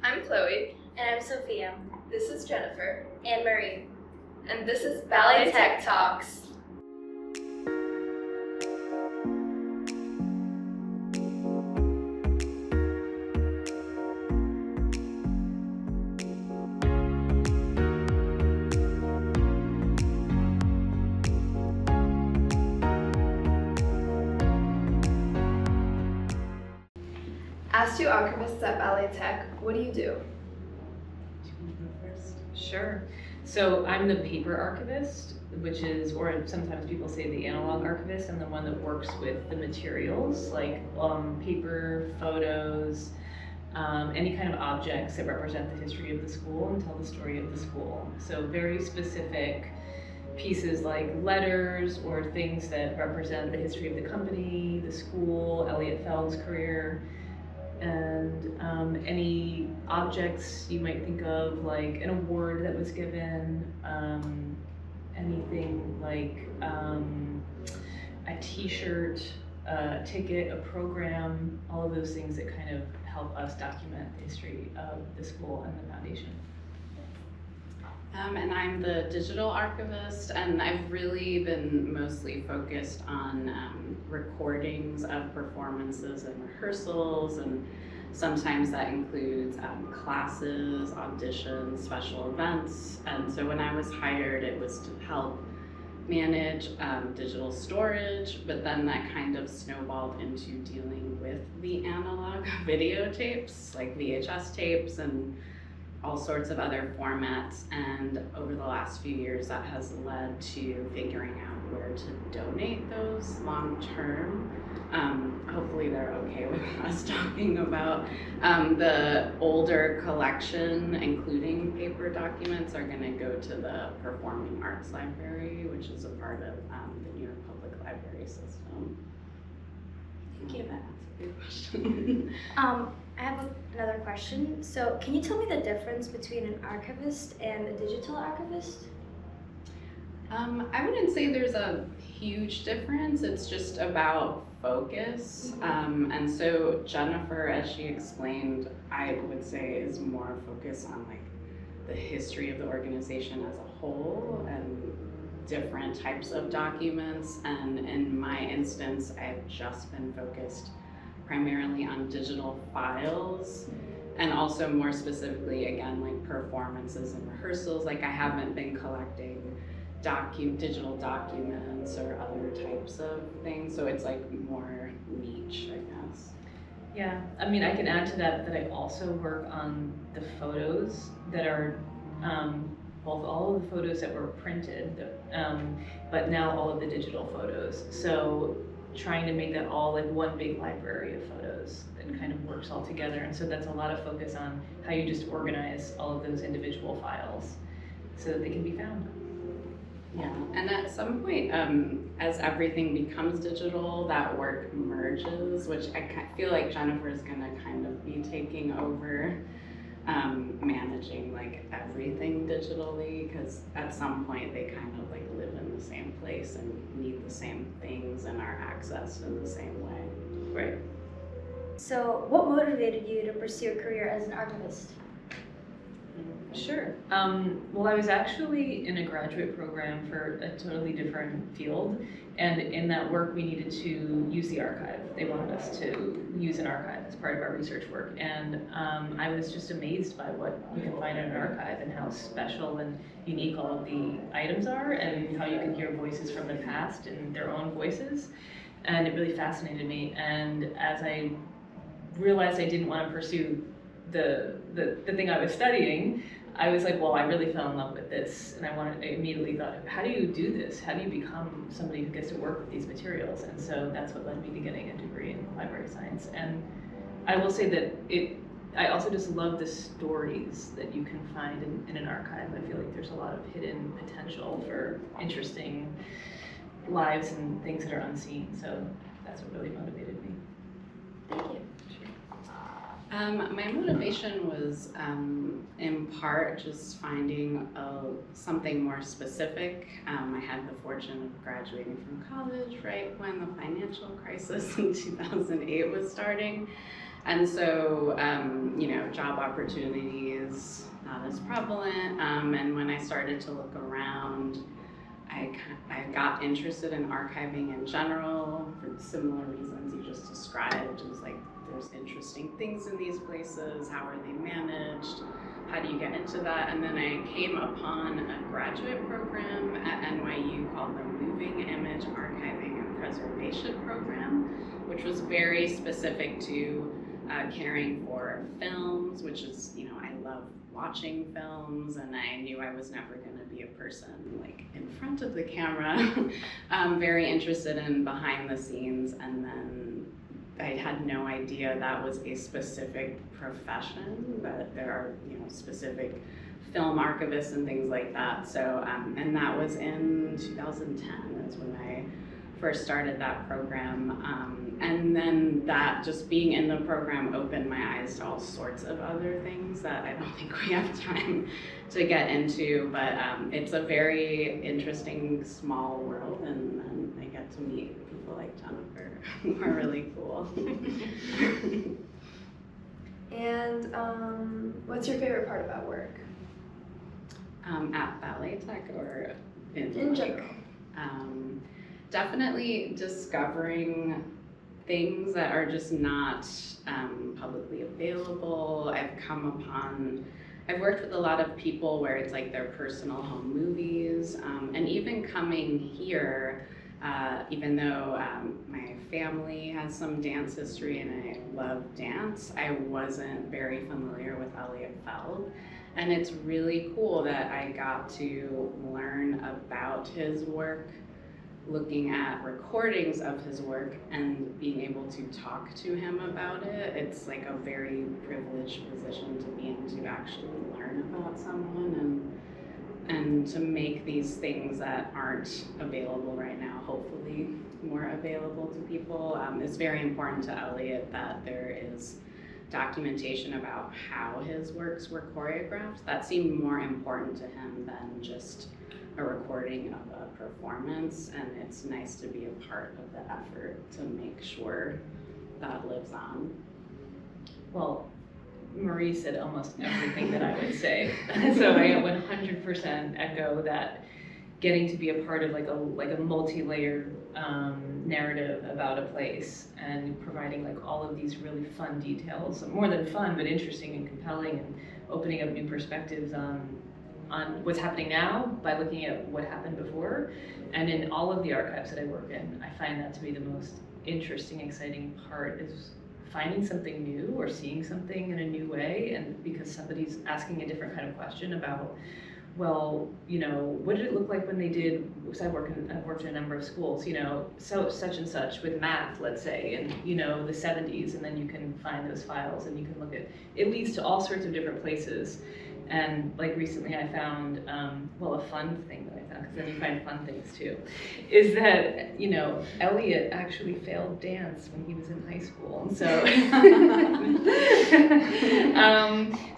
I'm Chloe. And I'm Sofia. This is Jennifer. And Marie. And this is Ballet Tech Talks. As two archivists at Ballet Tech, what do you do? Do you want to go first? Sure. So I'm the paper archivist, which is, or sometimes people say the analog archivist. I'm the one that works with the materials, like paper, photos, any kind of objects that represent the history of the school and tell the story of the school. So very specific pieces like letters or things that represent the history of the company, the school, Elliott Feld's career, and any objects you might think of, like an award that was given, anything like a t-shirt, a ticket, a program, all of those things that kind of help us document the history of the school and the foundation. And I'm the digital archivist, and I've really been mostly focused on recordings of performances and rehearsals, and sometimes that includes classes, auditions, special events. And so when I was hired, it was to help manage digital storage, but then that kind of snowballed into dealing with the analog videotapes, like VHS tapes and all sorts of other formats. And over the last few years, that has led to figuring out where to donate those long term. Hopefully they're okay with us talking about the older collection, including paper documents, are going to go to the Performing Arts Library, which is a part of the New York Public Library system. Thank you. That's a good question. I have another question. So can you tell me the difference between an archivist and a digital archivist? I wouldn't say there's a huge difference. It's just about focus. And so Jennifer, as she explained, I would say is more focused on like the history of the organization as a whole and different types of documents. And in my instance, I've just been focused primarily on digital files, and also more specifically, again, like performances and rehearsals. Like I haven't been collecting digital documents or other types of things, so it's like more niche, I guess. Yeah, I mean, I can add to that I also work on the photos that are both all of the photos that were printed, but now all of the digital photos. So trying to make that all like one big library of photos that kind of works all together. And so that's a lot of focus on how you just organize all of those individual files so that they can be found. Yeah, and at some point, as everything becomes digital, that work merges, which I feel like Jennifer is gonna kind of be taking over managing like everything digitally, because at some point they kind of like live in the same place and need the same things and are accessed in the same way. Right. So what motivated you to pursue a career as an archivist? Sure. Well, I was actually in a graduate program for a totally different field, and in that work we needed to use the archive. They wanted us to use an archive as part of our research work, and I was just amazed by what you can find in an archive and how special and unique all of the items are, and how you can hear voices from the past in their own voices, and it really fascinated me. And as I realized I didn't want to pursue the thing I was studying, I was like, well, I really fell in love with this, and I immediately thought, how do you do this? How do you become somebody who gets to work with these materials? And so that's what led me to getting a degree in library science. And I will say that I also just love the stories that you can find in an archive. I feel like there's a lot of hidden potential for interesting lives and things that are unseen. So that's what really motivated me. Thank you. My motivation was in part just finding something more specific. I had the fortune of graduating from college right when the financial crisis in 2008 was starting. And so, job opportunities not as prevalent. And when I started to look around, I got interested in archiving in general for the similar reasons you just described. It was like, there's interesting things in these places. How are they managed? How do you get into that? And then I came upon a graduate program at NYU called the Moving Image Archiving and Preservation Program, which was very specific to caring for films, which is, I love watching films, and I knew I was never going to be a person like in front of the camera. Very interested in behind the scenes, and then I had no idea that was a specific profession, but there are specific film archivists and things like that. So and that was in 2010 is when I first started that program. And then that just being in the program opened my eyes to all sorts of other things that I don't think we have time to get into, but it's a very interesting small world, and I get to meet people like Jennifer who are really cool. And what's your favorite part about work? At Ballet Tech or In general. Definitely discovering things that are just not publicly available. I've worked with a lot of people where it's like their personal home movies, and even coming here, even though my family has some dance history and I love dance, I wasn't very familiar with Elliot Feld. And it's really cool that I got to learn about his work, looking at recordings of his work and being able to talk to him about it. It's like a very privileged position to be in, to actually learn about someone and to make these things that aren't available right now, hopefully more available to people. It's very important to Elliot that there is documentation about how his works were choreographed. That seemed more important to him than just a recording of a performance, and it's nice to be a part of the effort to make sure that lives on. Well, Marie said almost everything that I would say, so I 100% echo that. Getting to be a part of like a multi-layered narrative about a place and providing like all of these really fun details, more than fun, but interesting and compelling, and opening up new perspectives on what's happening now by looking at what happened before. And in all of the archives that I work in, I find that to be the most interesting, exciting part, is finding something new or seeing something in a new way, and because somebody's asking a different kind of question about, well, what did it look like when they did, because I've worked in a number of schools, so such and such with math, let's say, and the 70s, and then you can find those files and you can look at, it leads to all sorts of different places. And like recently I found, a fun thing that I found, because then you find fun things too, is that, Elliot actually failed dance when he was in high school. And so,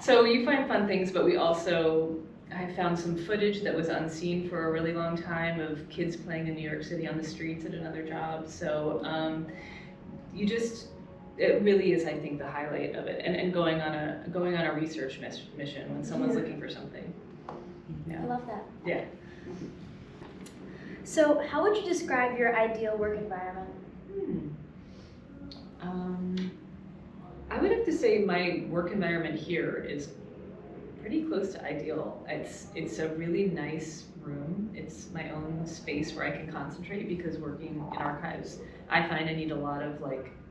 so you find fun things, but I found some footage that was unseen for a really long time of kids playing in New York City on the streets at another job. So it really is, I think, the highlight of it, and going on a research mission when someone's looking for something. Yeah. I love that. Yeah. So how would you describe your ideal work environment? I would have to say my work environment here is pretty close to ideal. It's a really nice room. It's my own space where I can concentrate, because working in archives, I find I need a lot of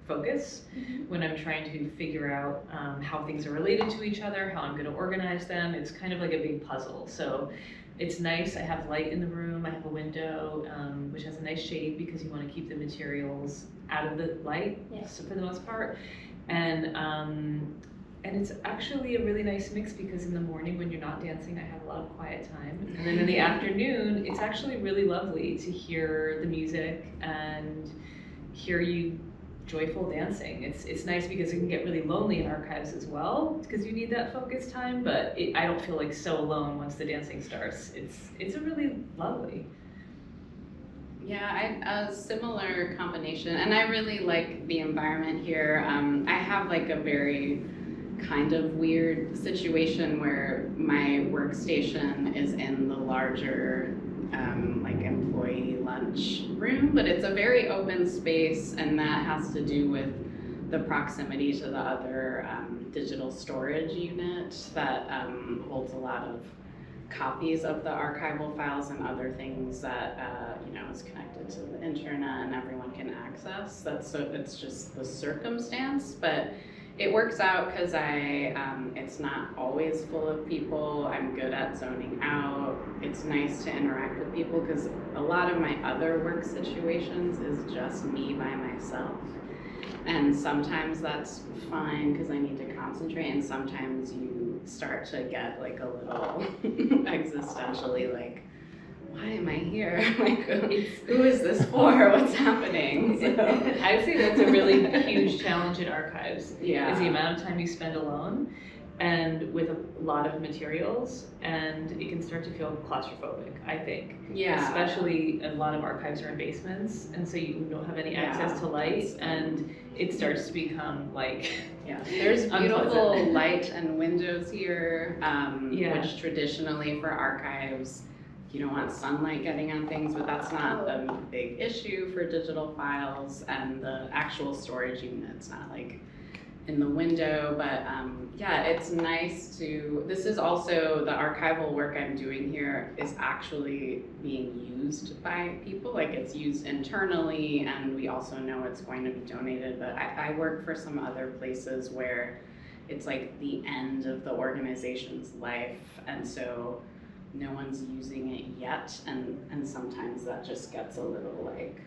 focus when I'm trying to figure out how things are related to each other, how I'm going to organize them. It's kind of like a big puzzle. So it's nice. I have light in the room. I have a window, which has a nice shade, because you want to keep the materials out of the light, so for the most part. And it's actually a really nice mix, because in the morning when you're not dancing, I have a lot of quiet time. And then in the afternoon, it's actually really lovely to hear the music and hear you joyful dancing. It's nice, because it can get really lonely in archives as well, because you need that focus time, but I don't feel so alone once the dancing starts. It's a really lovely. Yeah, a similar combination, and I really like the environment here. I have like a very kind of weird situation where my workstation is in the larger like employee lunch room, but it's a very open space, and that has to do with the proximity to the other digital storage unit that holds a lot of copies of the archival files and other things that is connected to the internet and everyone can access. It's just the circumstance, but it works out because it's not always full of people. I'm good at zoning out. It's nice to interact with people because a lot of my other work situations is just me by myself. And sometimes that's fine because I need to concentrate, and sometimes you start to get like a little existentially like, why am I here? Like, who is this for? What's happening? So, I would say that's a really huge challenge in archives. Yeah. Is the amount of time you spend alone and with a lot of materials, and it can start to feel claustrophobic, I think. Yeah. Especially a lot of archives are in basements, and so you don't have any access to light, and it starts to become like there's beautiful unpleasant. light and windows here, which traditionally for archives, you don't want sunlight getting on things, but that's not a big issue for digital files, and the actual storage unit's not like in the window, but it's nice to, this is also the archival work I'm doing here is actually being used by people, like it's used internally, and we also know it's going to be donated, but I work for some other places where it's like the end of the organization's life, and so no one's using it yet, and sometimes that just gets a little like,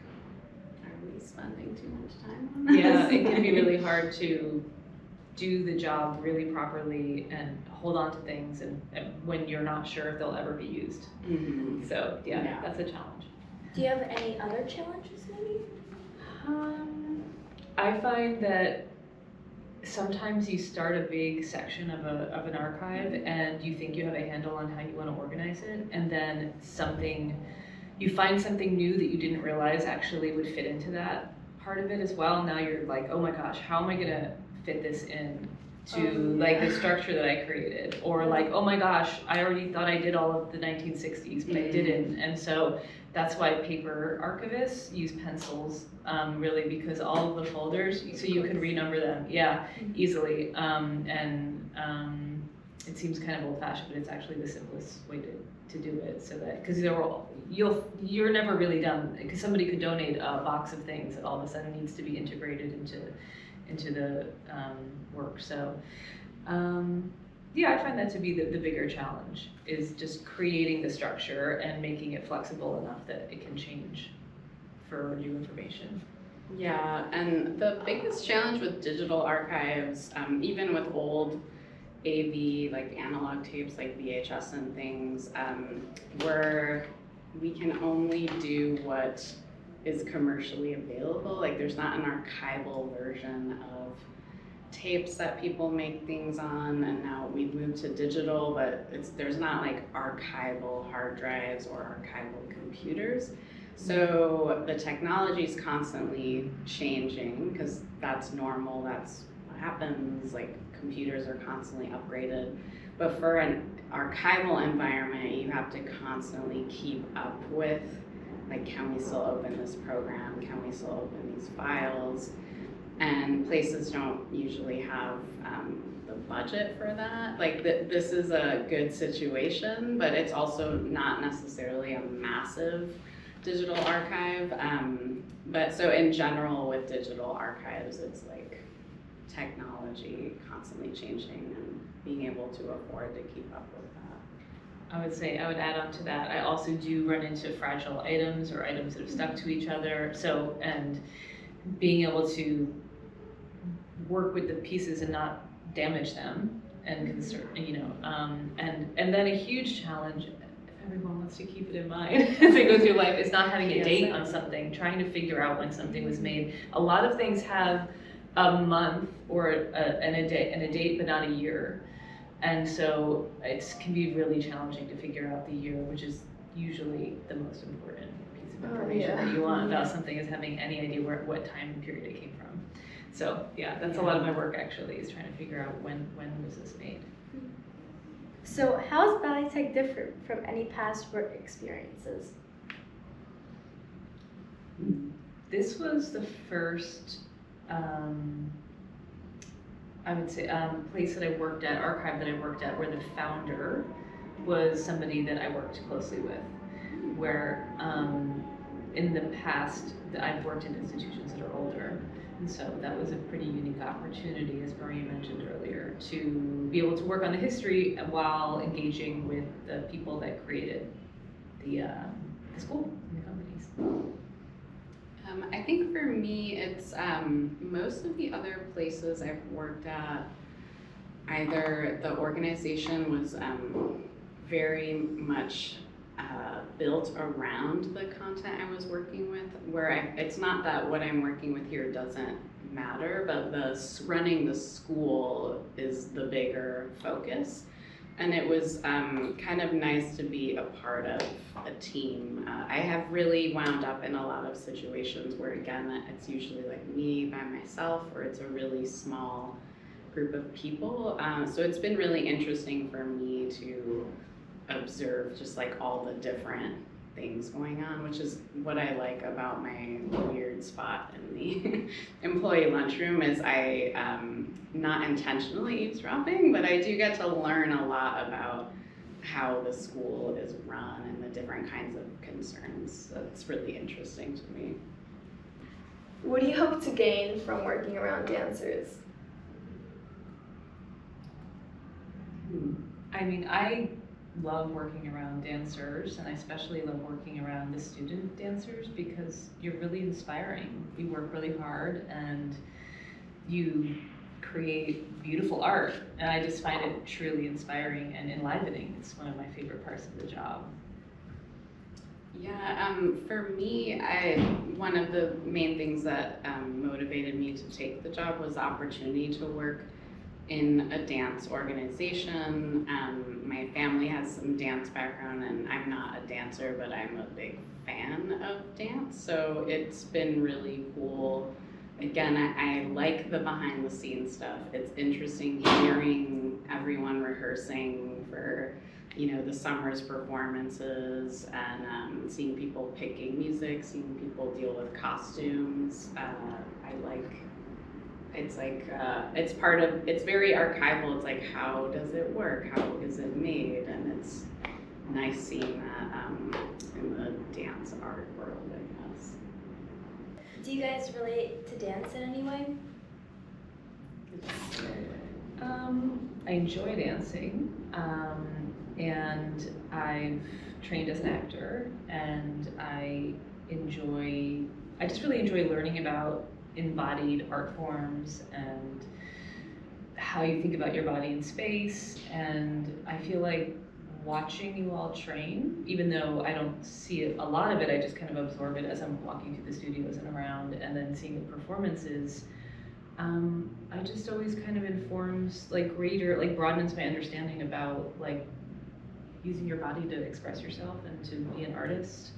are we spending too much time on this? Yeah, it can be really hard to do the job really properly and hold on to things and when you're not sure if they'll ever be used. Mm-hmm. So yeah, that's a challenge. Do you have any other challenges maybe? I find that sometimes you start a big section of an archive and you think you have a handle on how you want to organize it, and then you find something new that you didn't realize actually would fit into that part of it as well. Now you're like, oh my gosh, how am I gonna fit this in to like the structure that I created? Or like, oh my gosh, I already thought I did all of the 1960s, but I didn't. And so that's why paper archivists use pencils, really, because all of the folders, so you can renumber them, easily. It seems kind of old-fashioned, but it's actually the simplest way to do it. So that, because you're never really done, because somebody could donate a box of things that all of a sudden needs to be integrated into the work. So I find that to be the bigger challenge, is just creating the structure and making it flexible enough that it can change for new information. Yeah, and the biggest challenge with digital archives, even with old AV, like analog tapes like VHS and things, where we can only do what is commercially available. Like there's not an archival version of tapes that people make things on, and now we've moved to digital, but there's not like archival hard drives or archival computers. So the technology is constantly changing because that's normal, that's what happens, like computers are constantly upgraded. But for an archival environment, you have to constantly keep up with, like, can we still open this program? Can we still open these files? And places don't usually have the budget for that. Like this is a good situation, but it's also not necessarily a massive digital archive. But so in general with digital archives, it's like technology constantly changing and being able to afford to keep up with that. I would add on to that, I also do run into fragile items or items that have stuck to each other. So, and being able to work with the pieces and not damage them, and and then a huge challenge, if everyone wants to keep it in mind as they go through life, is not having a date on something, trying to figure out when something was made. A lot of things have a month or a date, but not a year. And so it can be really challenging to figure out the year, which is usually the most important piece of Oh, information yeah. that you want about Yeah. something is having any idea what time period it came from. So yeah, that's a lot of my work actually, is trying to figure out when was this made. So how is Ballet Tech different from any past work experiences? This was the first, I would say, place that I worked at, archive that I worked at, where the founder was somebody that I worked closely with. Where in the past, I've worked in institutions that are older. And so that was a pretty unique opportunity, as Maria mentioned earlier, to be able to work on the history while engaging with the people that created the school and the companies. I think for me, it's most of the other places I've worked at, either the organization was very much built around the content I was working with, where it's not that what I'm working with here doesn't matter, but running the school is the bigger focus. And it was kind of nice to be a part of a team. I have really wound up in a lot of situations where, again, it's usually like me by myself, or it's a really small group of people. So it's been really interesting for me to observe just like all the different things going on, which is what I like about my weird spot in the employee lunchroom. Is I not intentionally eavesdropping, but I do get to learn a lot about how the school is run and the different kinds of concerns. So it's really interesting to me. What do you hope to gain from working around dancers? I mean, I love working around dancers, and I especially love working around the student dancers because you're really inspiring. You work really hard and you create beautiful art, and I just find it truly inspiring and enlivening. It's one of my favorite parts of the job. Yeah, for me, one of the main things that motivated me to take the job was the opportunity to work in a dance organization. My family has some dance background, and I'm not a dancer, but I'm a big fan of dance. So it's been really cool. Again, I like the behind the scenes stuff. It's interesting hearing everyone rehearsing for, the summer's performances, and seeing people picking music, seeing people deal with costumes. It's very archival. It's like, how does it work? How is it made? And it's nice seeing that in the dance art world, I guess. Do you guys relate to dance in any way? I enjoy dancing, and I've trained as an actor, and I just really enjoy learning about embodied art forms and how you think about your body in space. And I feel like watching you all train, even though I don't see a lot of it, I just kind of absorb it as I'm walking through the studios and around, and then seeing the performances. I just always kind of informs, broadens my understanding about using your body to express yourself and to be an artist.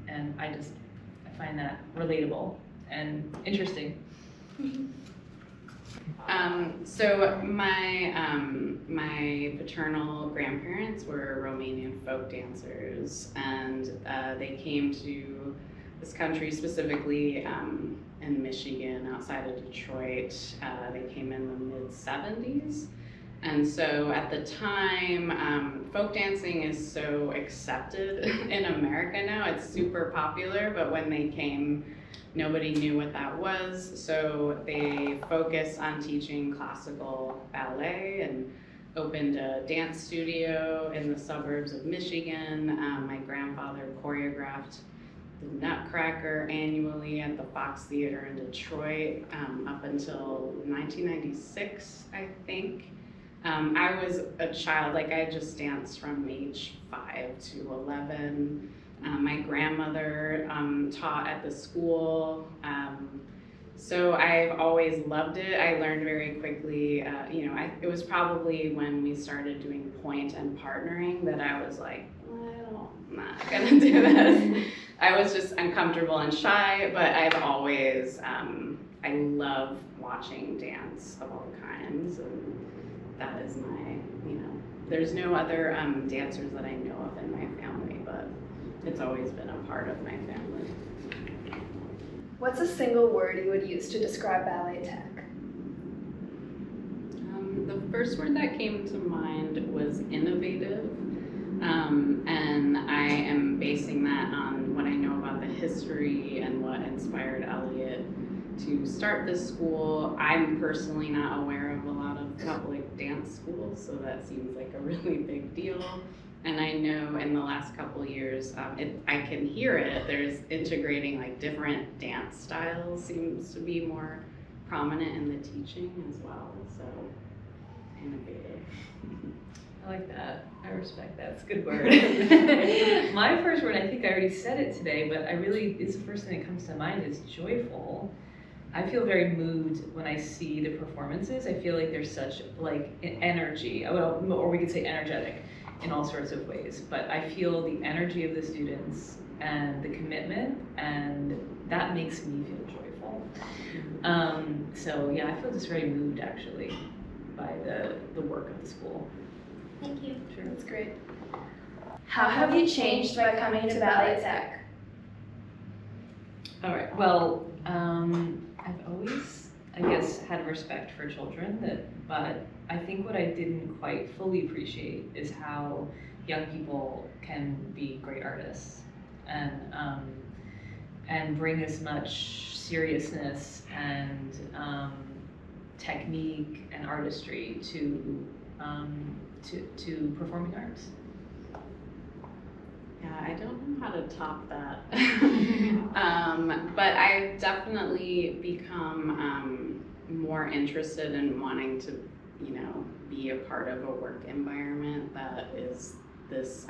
And I find that relatable and interesting. So my paternal grandparents were Romanian folk dancers, and they came to this country, specifically in Michigan, outside of Detroit. They came in the mid-70s. And so at the time, folk dancing is so accepted in America now. It's super popular, but when they came, nobody knew what that was. So they focused on teaching classical ballet and opened a dance studio in the suburbs of Michigan. My grandfather choreographed the Nutcracker annually at the Fox Theater in Detroit up until 1996, I think. I was a child, I just danced from age 5 to 11. My grandmother taught at the school, So I've always loved it. I learned very quickly, it was probably when we started doing point and partnering that I was like, I'm not gonna do this. I was just uncomfortable and shy, but I've always, I love watching dance of all kinds, and that is my, there's no other dancers that I know of in my family, but it's always been a part of my family. What's a single word you would use to describe Ballet Tech? The first word that came to mind was innovative, and I am basing that on what I know about the history and what inspired Elliot to start this school. I'm personally not aware of a lot of public dance schools, so that seems like a really big deal. And I know in the last couple of years, I can hear it, there's integrating like different dance styles seems to be more prominent in the teaching as well, so innovative. I like that. I respect that. It's a good word. My first word, I think I already said it today, but it's the first thing that comes to mind is joyful. I feel very moved when I see the performances. I feel like there's such like energy, or we could say energetic in all sorts of ways, but I feel the energy of the students and the commitment, and that makes me feel joyful. So yeah, I feel just very moved actually by the work of the school. Thank you. Sure. That's great. How have you changed by coming to Ballet Tech? All right, well, I've always, I guess, had respect for children, but I think what I didn't quite fully appreciate is how young people can be great artists and bring as much seriousness and technique and artistry to performing arts. Yeah, I don't know how to top that. But I've definitely become more interested in wanting to, be a part of a work environment that is this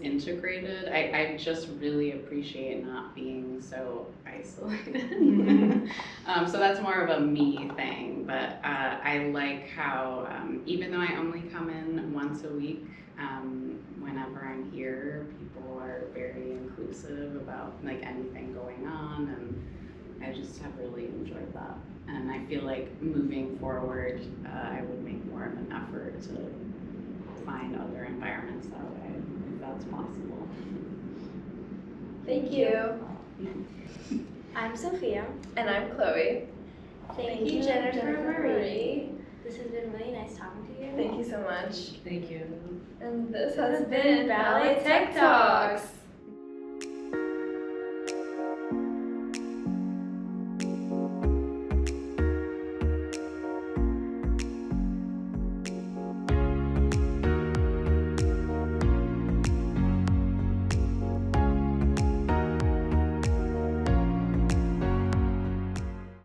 integrated. I just really appreciate not being so isolated. So that's more of a me thing, but I like how, even though I only come in once a week, whenever I'm here, people are very inclusive about like anything going on, and I just have really enjoyed that. And I feel like moving forward, I would make more of an effort to find other environments that way, if that's possible. Thank you. I'm Sofia. And I'm Chloe. Thank you, Jennifer Marie. This has been really nice talking to you. Thank you so much. Thank you. And this has been Ballet Tech Talks.